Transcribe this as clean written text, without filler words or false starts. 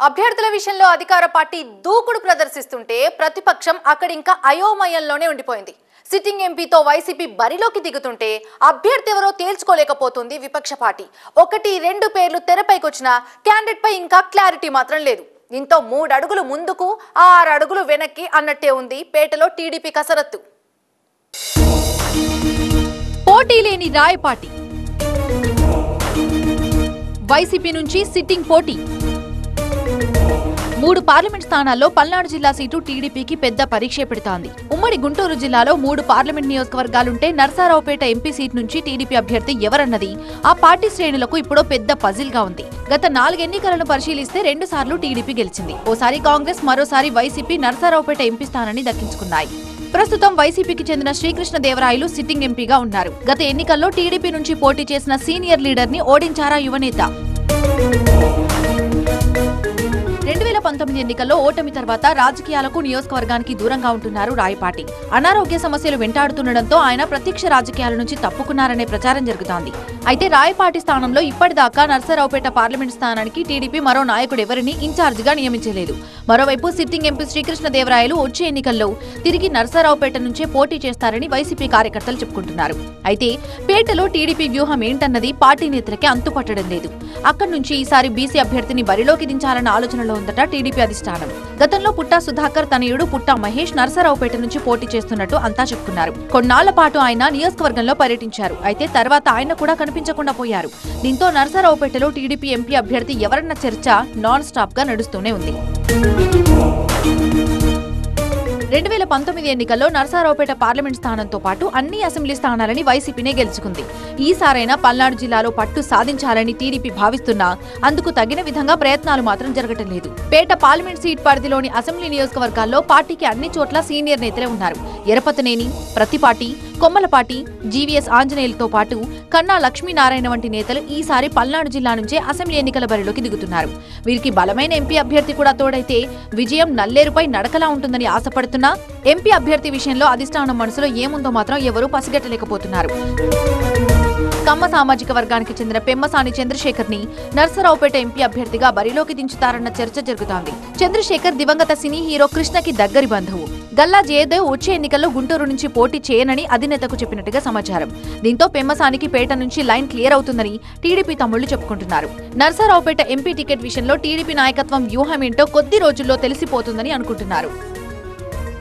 అభ్యర్థుల విషయంలో అధికార పార్టీ దూకుడు ప్రదర్శిస్తుంటే ప్రతిపక్షం అక్కడ ఇంకా అయోమయంలోనే ఉండిపోయింది. సిట్టింగ్ ఎంపీతో వైసీపీ బరిలోకి దిగుతుంటే అభ్యర్థి ఎవరో తేల్చుకోలేకపోతుంది విపక్ష పార్టీ. 1-2 పేర్లు తెరపైకొచ్చిన క్యాండిడేట్ పై ఇంకా క్లారిటీ మాత్రం లేదు. దీంతో 3 అడుగులు ముందుకు 6 అడుగులు వెనక్కి అన్నట్టే ఉంది పేటలో టీడీపీ కసరత్తు. పోటీ లేని రాయపాటి, వైసీపీ నుంచి సిట్టింగ్ పోటీ. 3 పార్లమెంట్ స్థానాల్లో పల్నాడు జిల్లా సీటు టీడీపీకి పెద్ద పరీక్ష పెడుతోంది. ఉమ్మడి గుంటూరు జిల్లాలో 3 పార్లమెంట్ నియోజకవర్గాలుంటే నర్సారావుపేట ఎంపీ సీట్ నుంచి టీడీపీ అభ్యర్థి ఎవరన్నది ఆ పార్టీ శ్రేణులకు ఇప్పుడు పెద్ద పజిల్ గా ఉంది. గత 4 ఎన్నికలను పరిశీలిస్తే 2 సార్లు టీడీపీ గెలిచింది. ఓసారి కాంగ్రెస్, మరోసారి వైసీపీ నర్సారావుపేట ఎంపీ స్థానాన్ని దక్కించుకున్నాయి. ప్రస్తుతం వైసీపీకి చెందిన శ్రీకృష్ణదేవరాయలు సిట్టింగ్ ఎంపీగా ఉన్నారు. గత ఎన్నికల్లో టీడీపీ నుంచి పోటీ చేసిన సీనియర్ లీడర్ ని ఓడించారా యువనేత. 2019 ఎన్నికల్లో ఓటమి తర్వాత రాజకీయాలకు, నియోజకవర్గానికి దూరంగా ఉంటున్నారు రాయపాటి. అనారోగ్య సమస్యలు వెంటాడుతుండటంతో ఆయన ప్రత్యక్ష రాజకీయాల నుంచి తప్పుకున్నారనే ప్రచారం జరుగుతోంది. అయితే రాయపాటి స్థానంలో ఇప్పటిదాకా నర్సారావుపేట పార్లమెంట్ స్థానానికి టీడీపీ మరో నాయకుడు ఎవరిని ఇన్ఛార్జిగా నియమించలేదు. మరోవైపు సిట్టింగ్ ఎంపీ శ్రీకృష్ణదేవరాయలు వచ్చే ఎన్నికల్లో తిరిగి నర్సారావుపేట నుంచే పోటీ చేస్తారని వైసీపీ కార్యకర్తలు చెప్పుకుంటున్నారు. అయితే పేటలో టీడీపీ వ్యూహం ఏంటన్నది పార్టీ నేతలకే అంతుపట్టడం లేదు. అక్కడి నుంచి ఈసారి బీసీ అభ్యర్థిని బరిలోకి దించాలన్న ఆలోచనలో ఉందట టీడీపీ అధిష్టానం. గతంలో పుట్టా సుధాకర్ తనయుడు పుట్టా మహేష్ నర్సారావుపేట నుంచి పోటీ చేస్తున్నట్టు అంతా చెప్పుకున్నారు. కొన్నాళ్ల పాటు ఆయన నియోజకవర్గంలో పర్యటించారు. అయితే తర్వాత ఆయన కూడా కనిపించకుండా పోయారు. దీంతో నర్సారావుపేటలో టీడీపీ ఎంపీ అభ్యర్థి ఎవరన్న చర్చ నాన్ స్టాప్ గా నడుస్తూనే ఉంది. 2019 ఎన్నికల్లో నర్సారావుపేట పార్లమెంట్ స్థానంతో పాటు అన్ని అసెంబ్లీ స్థానాలని వైసీపీనే గెలుచుకుంది. ఈసారైనా పల్నాడు జిల్లాలో పట్టు సాధించాలని టీడీపీ భావిస్తున్నా అందుకు తగిన విధంగా ప్రయత్నాలు మాత్రం జరగటం లేదు. పేట పార్లమెంట్ సీట్ పరిధిలోని అసెంబ్లీ నియోజకవర్గాల్లో పార్టీకి అన్ని చోట్ల సీనియర్ నేతలే ఉన్నారు. ఎరపతనేని, ప్రతిపాటి, కొమ్మలపాటి, జీవీఎస్ ఆంజనేయులతో పాటు కన్నా లక్ష్మీనారాయణ వంటి నేతలు ఈసారి పల్నాడు జిల్లా నుంచే అసెంబ్లీ ఎన్నికల బరిలోకి దిగుతున్నారు. వీరికి బలమైన ఎంపీ అభ్యర్థి కూడా తోడైతే విజయం నల్లేరుపై నడకలా ఉంటుందని ఆశపడుతున్నా ఎంపీ అభ్యర్థి విషయంలో అధిష్టానం మనసులో ఏముందో మాత్రం ఎవరూ పసిగట్టలేకపోతున్నారు. కమ్మ సామాజిక వర్గానికి చెందిన పెమ్మసాని చంద్రశేఖర్ ని నర్సారావుపేట ఎంపీ అభ్యర్థిగా బరిలోకి దించుతారన్న చర్చ జరుగుతోంది. చంద్రశేఖర్ దివంగత సినీ హీరో కృష్ణకి దగ్గరి బంధువు. గల్లా జయదేవ్ వచ్చే ఎన్నికల్లో గుంటూరు నుంచి పోటీ చేయనని అధినేతకు చెప్పినట్టుగా సమాచారం. దీంతో పెమ్మసానికి పేట నుంచి లైన్ క్లియర్ అవుతుందని టీడీపీ తమ్ముళ్లు చెప్పుకుంటున్నారు. నర్సారావుపేట ఎంపీ టికెట్ విషయంలో టీడీపీ నాయకత్వం వ్యూహం ఏంటో కొద్ది రోజుల్లో తెలిసిపోతుందని అనుకుంటున్నారు.